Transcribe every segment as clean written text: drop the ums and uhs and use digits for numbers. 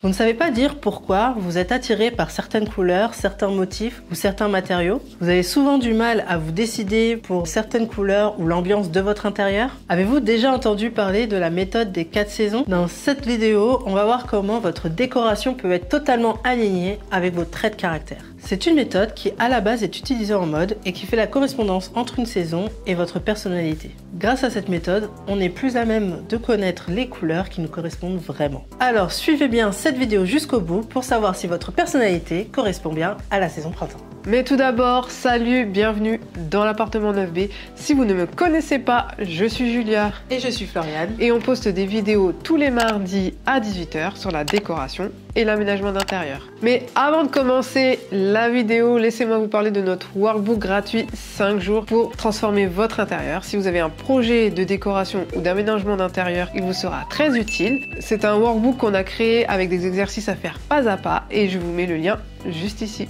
Vous ne savez pas dire pourquoi vous êtes attiré par certaines couleurs, certains motifs ou certains matériaux? Vous avez souvent du mal à vous décider pour certaines couleurs ou l'ambiance de votre intérieur? Avez-vous déjà entendu parler de la méthode des 4 saisons? Dans cette vidéo, on va voir comment votre décoration peut être totalement alignée avec vos traits de caractère. C'est une méthode qui à la base est utilisée en mode et qui fait la correspondance entre une saison et votre personnalité. Grâce à cette méthode, on est plus à même de connaître les couleurs qui nous correspondent vraiment. Alors suivez bien cette vidéo jusqu'au bout pour savoir si votre personnalité correspond bien à la saison printemps. Mais tout d'abord, salut, bienvenue dans l'appartement 9B. Si vous ne me connaissez pas, je suis Julia. Et je suis Floriane. Et on poste des vidéos tous les mardis à 18 h sur la décoration et l'aménagement d'intérieur. Mais avant de commencer la vidéo, laissez-moi vous parler de notre workbook gratuit 5 jours pour transformer votre intérieur. Si vous avez un projet de décoration ou d'aménagement d'intérieur, il vous sera très utile. C'est un workbook qu'on a créé avec des exercices à faire pas à pas et je vous mets le lien juste ici.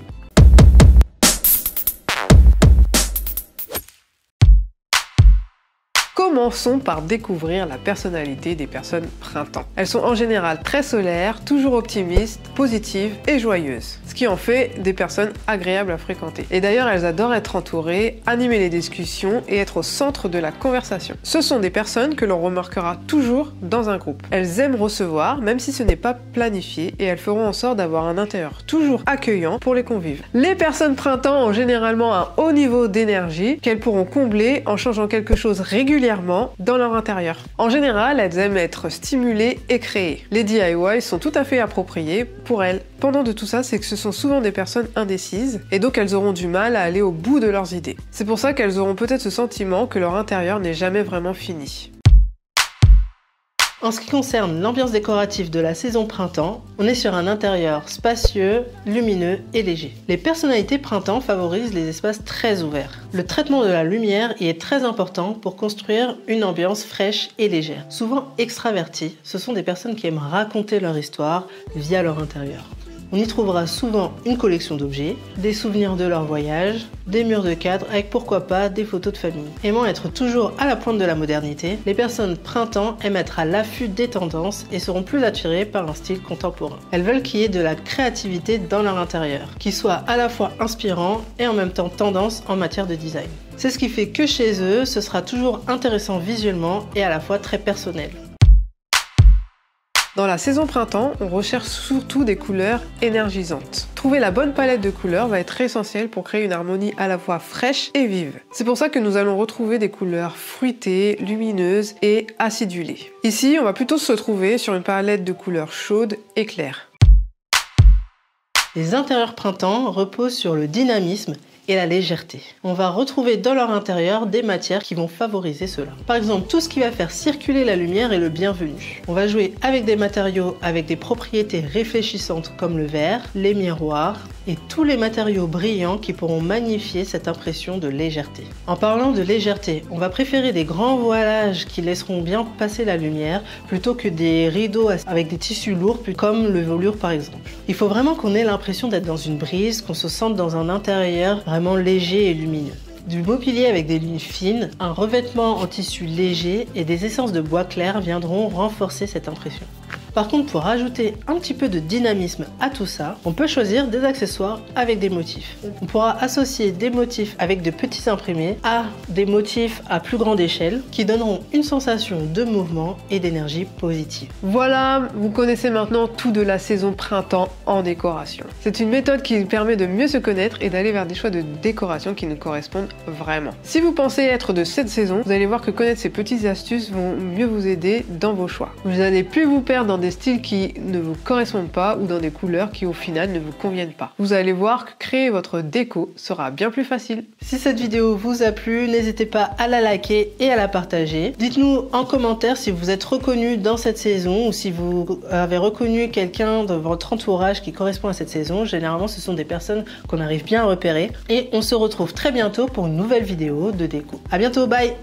Commençons par découvrir la personnalité des personnes printemps. Elles sont en général très solaires, toujours optimistes, positives et joyeuses, ce qui en fait des personnes agréables à fréquenter. Et d'ailleurs, elles adorent être entourées, animer les discussions et être au centre de la conversation. Ce sont des personnes que l'on remarquera toujours dans un groupe. Elles aiment recevoir, même si ce n'est pas planifié, et elles feront en sorte d'avoir un intérieur toujours accueillant pour les convives. Les personnes printemps ont généralement un haut niveau d'énergie qu'elles pourront combler en changeant quelque chose régulièrement dans leur intérieur. En général, elles aiment être stimulées et créées. Les DIY sont tout à fait appropriés pour elles. Pendant de tout ça, c'est que ce sont souvent des personnes indécises et donc elles auront du mal à aller au bout de leurs idées. C'est pour ça qu'elles auront peut-être ce sentiment que leur intérieur n'est jamais vraiment fini. En ce qui concerne l'ambiance décorative de la saison printemps, on est sur un intérieur spacieux, lumineux et léger. Les personnalités printemps favorisent les espaces très ouverts. Le traitement de la lumière y est très important pour construire une ambiance fraîche et légère. Souvent extraverties, ce sont des personnes qui aiment raconter leur histoire via leur intérieur. On y trouvera souvent une collection d'objets, des souvenirs de leur voyage, des murs de cadre avec pourquoi pas des photos de famille. Aimant être toujours à la pointe de la modernité, les personnes printemps aiment être à l'affût des tendances et seront plus attirées par un style contemporain. Elles veulent qu'il y ait de la créativité dans leur intérieur, qui soit à la fois inspirant et en même temps tendance en matière de design. C'est ce qui fait que chez eux, ce sera toujours intéressant visuellement et à la fois très personnel. Dans la saison printemps, on recherche surtout des couleurs énergisantes. Trouver la bonne palette de couleurs va être essentiel pour créer une harmonie à la fois fraîche et vive. C'est pour ça que nous allons retrouver des couleurs fruitées, lumineuses et acidulées. Ici, on va plutôt se trouver sur une palette de couleurs chaudes et claires. Les intérieurs printemps reposent sur le dynamisme et la légèreté. On va retrouver dans leur intérieur des matières qui vont favoriser cela. Par exemple, tout ce qui va faire circuler la lumière est le bienvenu. On va jouer avec des matériaux avec des propriétés réfléchissantes comme le verre, les miroirs et tous les matériaux brillants qui pourront magnifier cette impression de légèreté. En parlant de légèreté, on va préférer des grands voilages qui laisseront bien passer la lumière plutôt que des rideaux avec des tissus lourds comme le velours par exemple. Il faut vraiment qu'on ait l'impression d'être dans une brise, qu'on se sente dans un intérieur vraiment léger et lumineux. Du mobilier avec des lignes fines, un revêtement en tissu léger et des essences de bois clair viendront renforcer cette impression. Par contre, pour ajouter un petit peu de dynamisme à tout ça, on peut choisir des accessoires avec des motifs. On pourra associer des motifs avec de petits imprimés à des motifs à plus grande échelle qui donneront une sensation de mouvement et d'énergie positive. Voilà, vous connaissez maintenant tout de la saison printemps en décoration. C'est une méthode qui permet de mieux se connaître et d'aller vers des choix de décoration qui nous correspondent vraiment. Si vous pensez être de cette saison, vous allez voir que connaître ces petites astuces vont mieux vous aider dans vos choix. Vous n'allez plus vous perdre dans des styles qui ne vous correspondent pas ou dans des couleurs qui au final ne vous conviennent pas. Vous allez voir que créer votre déco sera bien plus facile. Si cette vidéo vous a plu, n'hésitez pas à la liker et à la partager. Dites-nous en commentaire si vous êtes reconnu dans cette saison ou si vous avez reconnu quelqu'un de votre entourage qui correspond à cette saison. Généralement, ce sont des personnes qu'on arrive bien à repérer. Et on se retrouve très bientôt pour une nouvelle vidéo de déco. À bientôt, bye!